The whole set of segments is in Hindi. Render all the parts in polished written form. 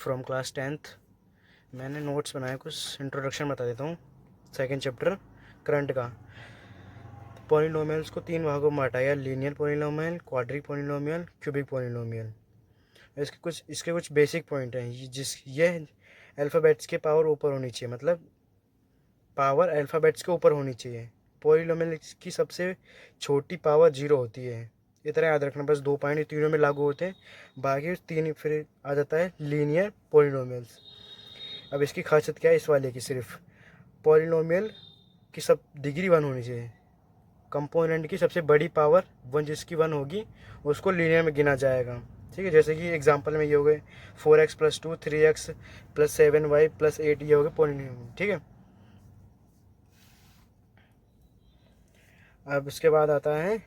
From class 10th। मैंने नोट्स बनाए, कुछ इंट्रोडक्शन बता देता हूँ। सेकंड चैप्टर करंट का। पॉलिनोमियल्स को 3 भागों में बांटा गया, linear polynomial, quadric polynomial, cubic polynomial. इसके कुछ बेसिक पॉइंट हैं। ये अल्फ़ाबेट्स के पावर ऊपर होनी चाहिए, मतलब पावर अल्फ़ाबेट्स के ऊपर होनी चाहिए। पॉलिनोमियल की सबसे छोटी पावर 0 होती है। इतना याद रखना, बस 2 पॉइंट तीनों में लागू होते हैं, बाकी 3 फिर आ जाता है लीनियर पॉलिनोमियल्स। अब इसकी खासियत क्या है इस वाले की? सिर्फ पॉलिनोमियल की सब डिग्री 1 होनी चाहिए। कंपोनेंट की सबसे बड़ी पावर 1, जिसकी 1 होगी उसको लीनियर में गिना जाएगा। ठीक है, जैसे कि एग्जांपल में ये हो गए 4x+2, 3x+7y+8, ये हो गए पॉलिनोमियल। ठीक है, अब इसके बाद आता है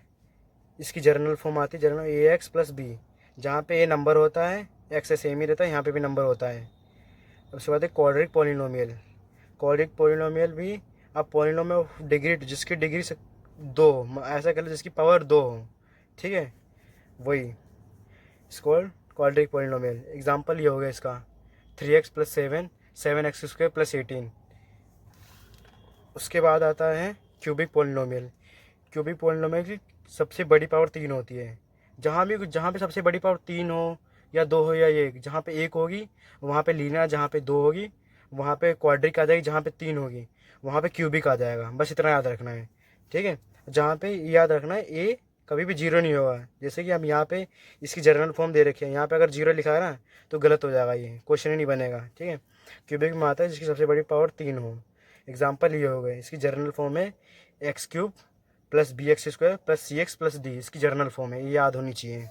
इसकी जर्नल फॉर्म आती है, जर्नल ax+b, जहाँ पे ए नंबर होता है, एक्स से सेम ही रहता है, यहाँ पे भी नंबर होता है। अब उसके बाद है क्वाड्रिक पॉलिनोमियल। क्वाड्रिक पॉलिनोमियल भी, अब पॉलिनोमियल डिग्री जिसकी डिग्री 2, ऐसा कर लो जिसकी पावर 2 हो। ठीक है, वही इसको क्वाड्रिक पॉलिनोमियल। एग्जाम्पल ये हो गया इसका 3x+7, 7x² + 18। उसके बाद आता है क्यूबिक पॉलिनोमियल। क्यूबिक पॉलिनोमियल की सबसे बड़ी पावर 3 होती है। जहाँ पे सबसे बड़ी पावर 3 हो या 2 हो या 1, जहाँ पे 1 होगी वहाँ पे लीनियर, जहाँ पे 2 होगी वहाँ पे क्वाड्रिक आ जाएगी, जहाँ पे 3 होगी वहाँ पे क्यूबिक आ जाएगा। बस इतना याद रखना है। ठीक है, जहाँ पे याद रखना है ए कभी भी 0 नहीं होगा। जैसे कि हम यहाँ पे इसकी जर्नल फॉर्म दे रखे हैं, यहाँ पे अगर 0 लिखा है ना तो गलत हो जाएगा, ये क्वेश्चन ही नहीं बनेगा। ठीक है, क्यूबिक में आता है जिसकी सबसे बड़ी पावर 3 हो। एग्जाम्पल ये हो गए, इसकी जर्नल फॉर्म है x³ + bx² + cx + d, इसकी जर्नल फॉर्म है, ये याद होनी चाहिए।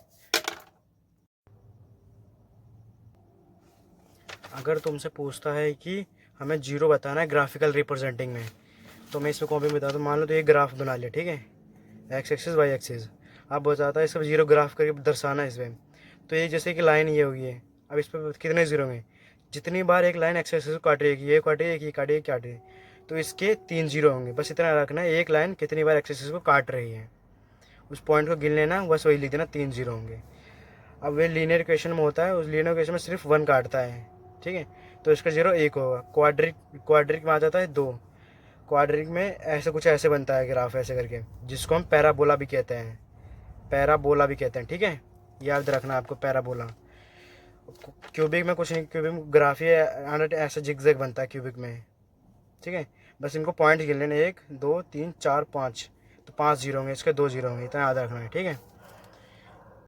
अगर तुमसे पूछता है कि हमें 0 बताना है ग्राफिकल रिप्रेजेंटिंग में, तो मैं इसमें कॉपी में बता दूँ। मान लो तो ये ग्राफ बना लिया, ठीक है, एक्स एक्सिस वाई एक्सिस। अब बताता है इसका 0 ग्राफ करके दर्शाना है इसमें। तो ये जैसे कि लाइन ये होगी है, अब इस पर कितने 0 में, जितनी बार एक लाइन एक्स एक्सिस को काटेगी, ये काटेगी, ये काटेगी, काटेगी, तो इसके 3 0 होंगे। बस इतना रखना है, एक लाइन कितनी बार एक्स एक्सिस को काट रही है, उस पॉइंट को गिन लेना, बस वही लिख देना, 3 0 होंगे। अब वे लीनियर इक्वेशन में होता है, उस लीनियर इक्वेशन में सिर्फ 1 काटता है। ठीक है, तो इसका 0 1 होगा। क्वाड्रिक में आ जाता है 2। क्वाड्रिक में ऐसे कुछ ऐसे बनता है ग्राफ, ऐसे करके, जिसको हम पैराबोला भी कहते हैं। पैराबोला भी कहते हैं। ठीक है, याद रखना आपको पैराबोला। क्यूबिक में कुछ नहीं, क्यूबिक में ग्राफ ही ऐसे जिगजैग बनता है क्यूबिक में। ठीक है, बस इनको पॉइंट गिन लेने, 1 2 3 4 5, तो 5 0 होंगे, इसके 2 0 होंगे, इतना याद रखना है। ठीक है।